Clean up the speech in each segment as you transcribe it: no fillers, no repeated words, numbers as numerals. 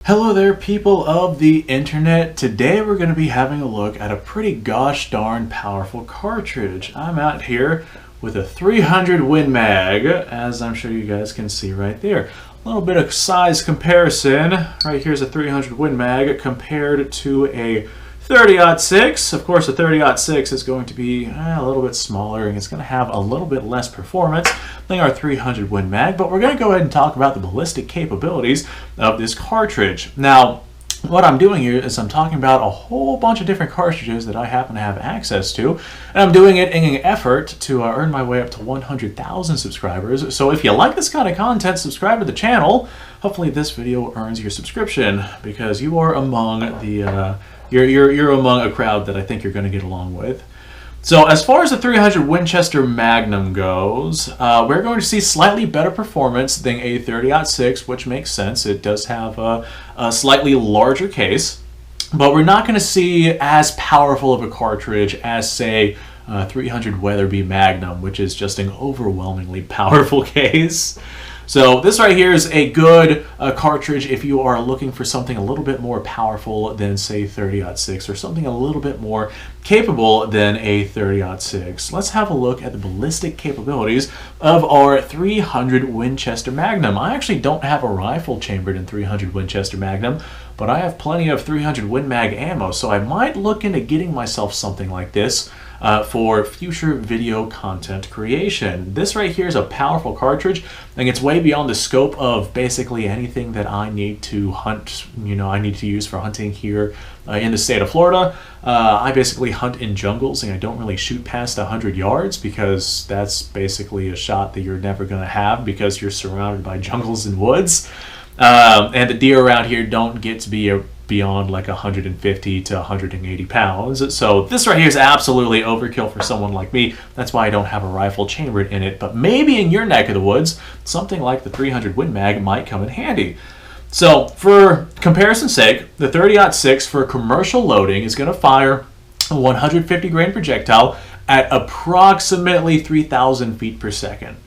Hello there, people of the internet. Today we're going to be having a look at a pretty gosh darn powerful cartridge. I'm out here with a 300 Win Mag, as I'm sure you guys can see right there. A little bit of size comparison. Right here's a 300 Win Mag compared to a 30-06. Of course, the 30-06 is going to be a little bit smaller and it's going to have a little bit less performance than our 300 Win Mag, but we're going to go ahead and talk about the ballistic capabilities of this cartridge. Now, what I'm doing here is I'm talking about a whole bunch of different cartridges that I happen to have access to, and I'm doing it in an effort to earn my way up to 100,000 subscribers. So if you like this kind of content, subscribe to the channel. Hopefully this video earns your subscription because you are among the you're among a crowd that I think you're going to get along with. So as far as the 300 Winchester Magnum goes, we're going to see slightly better performance than a 30-06, which makes sense. It does have a slightly larger case, but we're not going to see as powerful of a cartridge as, say, 300 Weatherby Magnum, which is just an overwhelmingly powerful case. So this right here is a good cartridge if you are looking for something a little bit more powerful than, say, 30-06, or something a little bit more capable than a 30-06. Let's have a look at the ballistic capabilities of our 300 Winchester Magnum. I actually don't have a rifle chambered in 300 Winchester Magnum, but I have plenty of 300 Win Mag ammo, so I might look into getting myself something like this for future video content creation. This right here is a powerful cartridge, and it's way beyond the scope of basically anything that I need to hunt, I need to use for hunting here in the state of Florida. I basically hunt in jungles, and I don't really shoot past 100 yards because that's basically a shot that you're never going to have because you're surrounded by jungles and woods. And the deer around here don't get to be beyond like 150 to 180 pounds. So this right here is absolutely overkill for someone like me. That's why I don't have a rifle chambered in it. But maybe in your neck of the woods, something like the 300 Win Mag might come in handy. So for comparison's sake, the 30-06 for commercial loading is going to fire a 150 grain projectile at approximately 3,000 feet per second.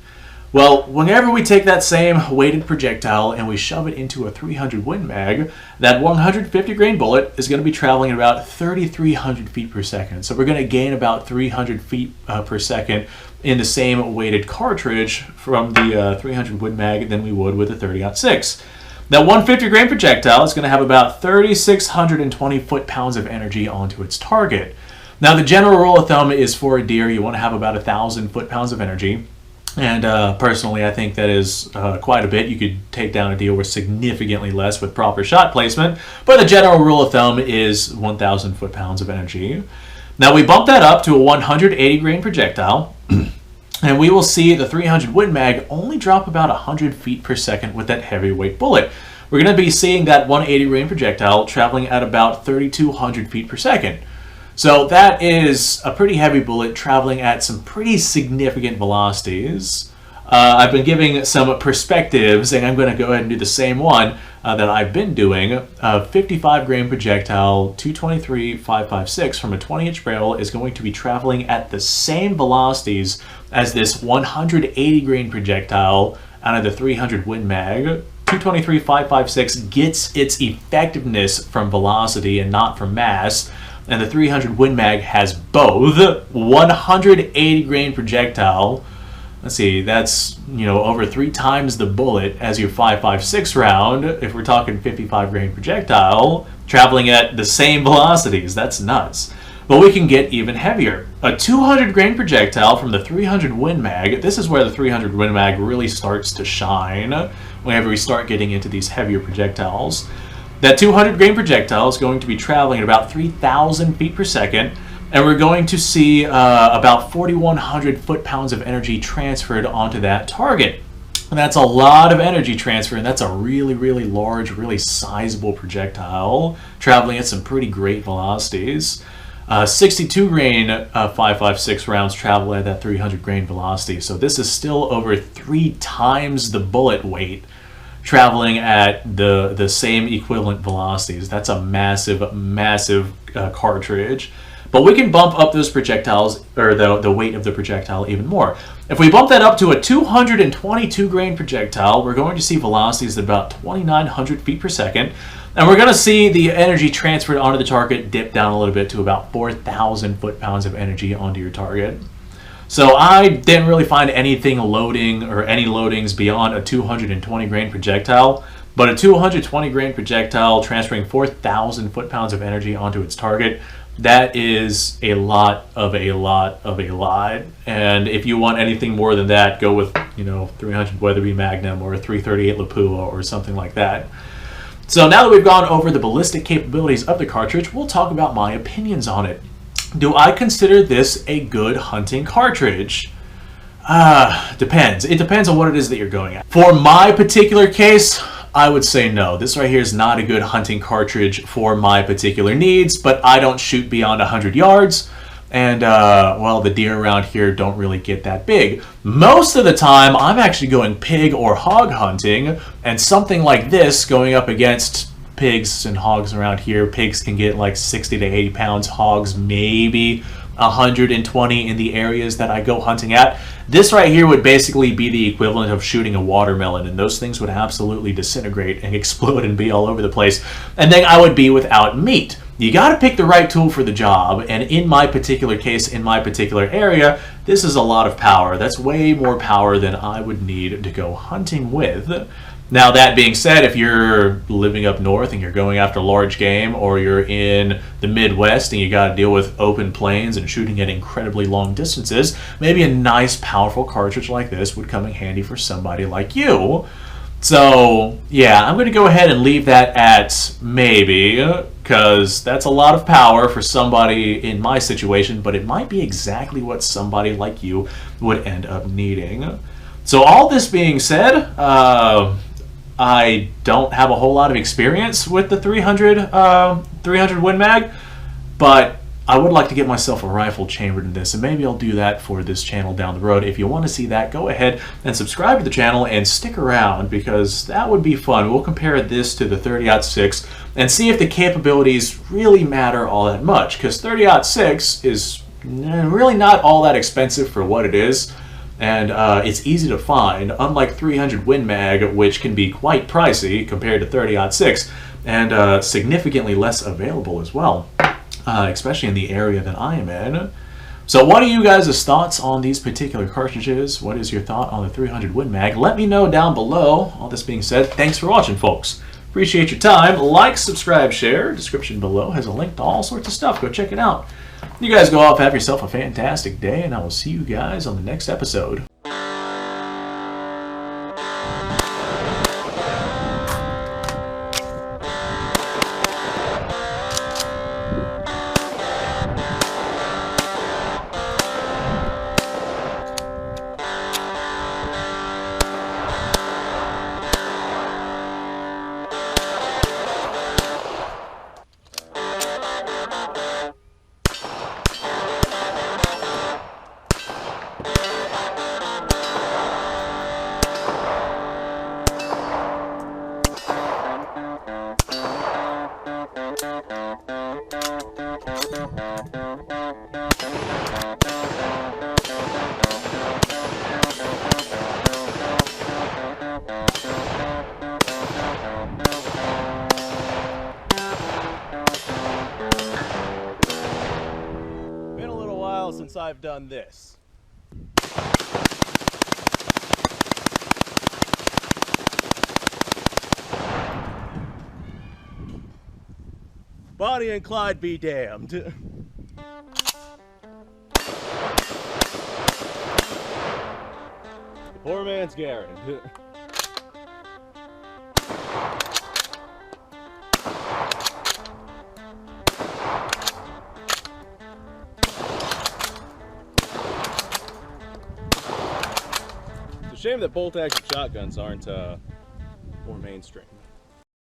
Well, whenever we take that same weighted projectile and we shove it into a 300 Win Mag, that 150 grain bullet is going to be traveling at about 3,300 feet per second. So we're going to gain about 300 feet per second in the same weighted cartridge from the 300 Win Mag than we would with the 30-06. That 150 grain projectile is going to have about 3,620 foot-pounds of energy onto its target. Now, the general rule of thumb is for a deer, you want to have about 1,000 foot-pounds of energy. And personally, I think that is quite a bit. You could take down a deer with significantly less with proper shot placement, but the general rule of thumb is 1,000 foot-pounds of energy. Now we bump that up to a 180 grain projectile, and we will see the 300 Win Mag only drop about 100 feet per second with that heavyweight bullet. We're going to be seeing that 180 grain projectile traveling at about 3,200 feet per second. So that is a pretty heavy bullet traveling at some pretty significant velocities. I've been giving some perspectives, and I'm going to go ahead and do the same one that I've been doing. A 55 grain projectile, 223-556 from a 20-inch barrel is going to be traveling at the same velocities as this 180 grain projectile out of the 300 Win Mag. 223-556 gets its effectiveness from velocity and not from mass. And the 300 Win Mag has both. 180 grain projectile, let's see, that's over 3 times the bullet as your 5.56 round. If we're talking 55 grain projectile, traveling at the same velocities, that's nuts. But we can get even heavier. A 200 grain projectile from the 300 Win Mag. This is where the 300 Win Mag really starts to shine whenever we start getting into these heavier projectiles. That 200 grain projectile is going to be traveling at about 3,000 feet per second, and we're going to see about 4,100 foot-pounds of energy transferred onto that target. And that's a lot of energy transfer, and that's a really, really large, really sizable projectile traveling at some pretty great velocities. 62 grain 5.56 rounds travel at that 300 grain velocity, so this is still over 3 times the bullet weight traveling at the same equivalent velocities. That's a massive, massive cartridge. But we can bump up those projectiles, or the weight of the projectile even more. If we bump that up to a 222 grain projectile, we're going to see velocities at about 2,900 feet per second. And we're going to see the energy transferred onto the target dip down a little bit to about 4,000 foot-pounds of energy onto your target. So I didn't really find anything loading or any loadings beyond a 220 grain projectile. But a 220 grain projectile transferring 4,000 foot-pounds of energy onto its target, that is a lot of a lot of a lot. And if you want anything more than that, go with 300 Weatherby Magnum or a 338 Lapua or something like that. So now that we've gone over the ballistic capabilities of the cartridge, we'll talk about my opinions on it. Do I consider this a good hunting cartridge? Depends. It depends on what it is that you're going at. For my particular case, I would say no. This right here is not a good hunting cartridge for my particular needs, but I don't shoot beyond 100 yards. And, well, the deer around here don't really get that big. Most of the time, I'm actually going pig or hog hunting, and something like this going up against pigs and hogs around here. Pigs can get like 60 to 80 pounds. Hogs maybe 120 in the areas that I go hunting at. This right here would basically be the equivalent of shooting a watermelon, and those things would absolutely disintegrate and explode and be all over the place. And then I would be without meat. You got to pick the right tool for the job, and in my particular case, in my particular area, this is a lot of power. That's way more power than I would need to go hunting with. Now, that being said, if you're living up north and you're going after large game, or you're in the Midwest and you got to deal with open plains and shooting at incredibly long distances, maybe a nice, powerful cartridge like this would come in handy for somebody like you. So, yeah, I'm going to go ahead and leave that at maybe, because that's a lot of power for somebody in my situation, but it might be exactly what somebody like you would end up needing. So all this being said, I don't have a whole lot of experience with the 300 Win Mag, but I would like to get myself a rifle chambered in this, and maybe I'll do that for this channel down the road. If you want to see that, go ahead and subscribe to the channel and stick around, because that would be fun. We'll compare this to the 30-06 and see if the capabilities really matter all that much, because 30-06 is really not all that expensive for what it is. And it's easy to find, unlike 300 Win Mag, which can be quite pricey compared to 30-06, and significantly less available as well, especially in the area that I am in. So what are you guys' thoughts on these particular cartridges? What is your thought on the 300 Win Mag? Let me know down below. All this being said, thanks for watching, folks. Appreciate your time. Like, subscribe, share. Description below has a link to all sorts of stuff. Go check it out. You guys go off, have yourself a fantastic day, and I will see you guys on the next episode. Since I've done this. Bonnie and Clyde be damned. The poor man's Gary. Shame that bolt-action shotguns aren't more mainstream.